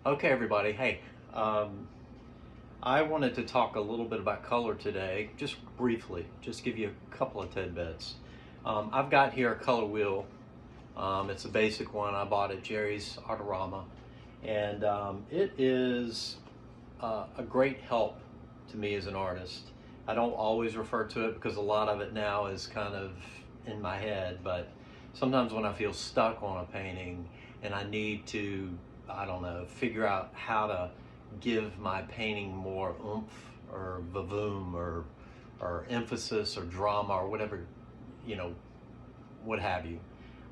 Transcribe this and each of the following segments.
Okay, everybody. Hey, I wanted to talk a little bit about color today, just briefly, just give you a couple of tidbits. I've got here a color wheel. It's a basic one I bought at Jerry's Artorama, and it is a great help to me as an artist. I don't always refer to it because a lot of it now is kind of in my head, but sometimes when I feel stuck on a painting and I need to, I don't know, figure out how to give my painting more oomph or vavoom or emphasis or drama or whatever, you know, what have you.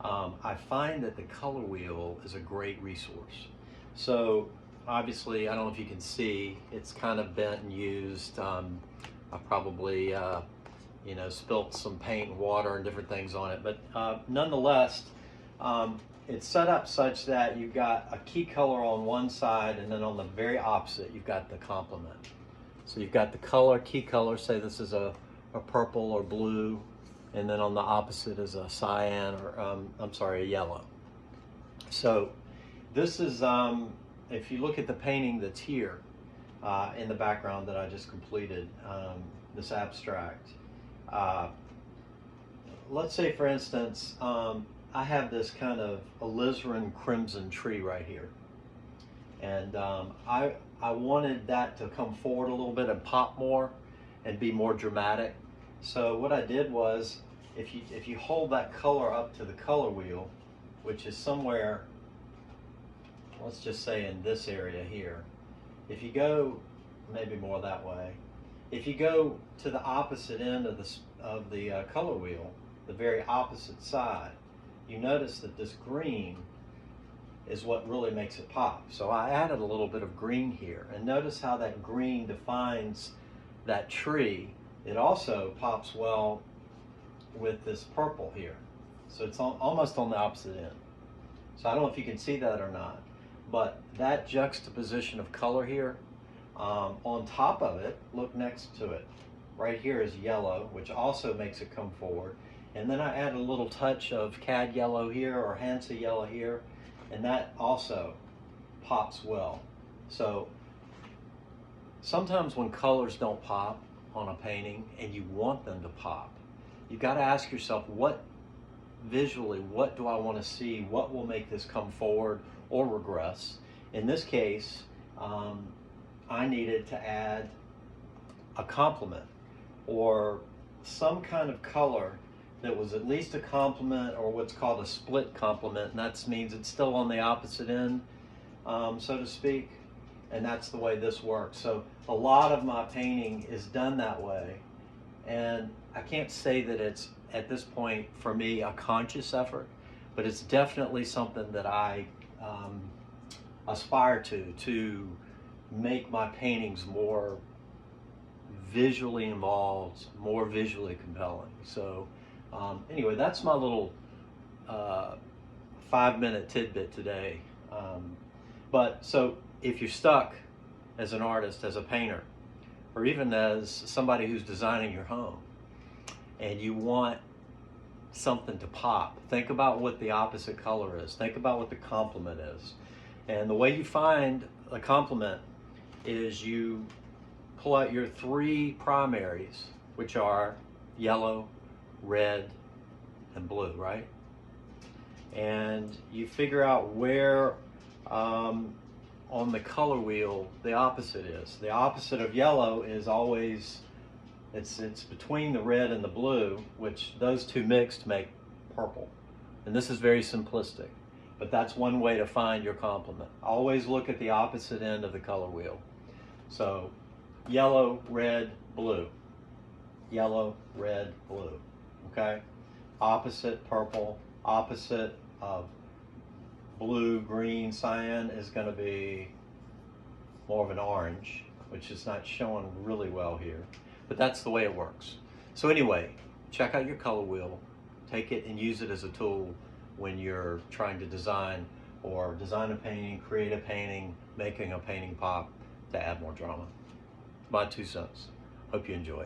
I find that the color wheel is a great resource. So obviously, I don't know if you can see, it's kind of bent and used. I probably, spilt some paint and water and different things on it, but nonetheless, it's set up such that you've got a key color on one side, and then on the very opposite, you've got the complement. So you've got the color, key color, say this is a purple or blue, and then on the opposite is a cyan or, a yellow. So this is, if you look at the painting that's here in the background that I just completed, this abstract, let's say for instance, I have this kind of alizarin crimson tree right here. And I wanted that to come forward a little bit and pop more and be more dramatic. So what I did was, if you hold that color up to the color wheel, which is somewhere, let's just say in this area here, if you go maybe more that way, if you go to the opposite end of the color wheel, the very opposite side, you notice that this green is what really makes it pop. So I added a little bit of green here, and notice how that green defines that tree. It also pops well with this purple here. So it's almost on the opposite end. So I don't know if you can see that or not, but that juxtaposition of color here, on top of it, look next to it. Right here is yellow, which also makes it come forward. And then I add a little touch of cad yellow here or Hansa yellow here, and that also pops well. So sometimes when colors don't pop on a painting and you want them to pop, you've got to ask yourself, what visually, what do I want to see? What will make this come forward or regress? In this case, I needed to add a complement or some kind of color that was at least a complement, or what's called a split complement, and that means it's still on the opposite end, so to speak, and that's the way this works. So a lot of my painting is done that way, and I can't say that it's, at this point, for me, a conscious effort, but it's definitely something that I aspire to make my paintings more visually involved, more visually compelling. So anyway, that's my little 5-minute tidbit today. But so if you're stuck as an artist, as a painter, or even as somebody who's designing your home, and you want something to pop, think about what the opposite color is. Think about what the complement is. And the way you find a complement is you pull out your 3 primaries, which are yellow, red, and blue, right? And you figure out where on the color wheel the opposite is. The opposite of yellow is always, it's between the red and the blue, which those two mixed make purple. And this is very simplistic, but that's one way to find your complement. Always look at the opposite end of the color wheel. So yellow, red, blue. Yellow, red, blue. Okay? Opposite purple, opposite of blue, green, cyan is going to be more of an orange, which is not showing really well here. But that's the way it works. So anyway, check out your color wheel. Take it and use it as a tool when you're trying to design a painting, create a painting, making a painting pop to add more drama. My 2 cents. Hope you enjoy.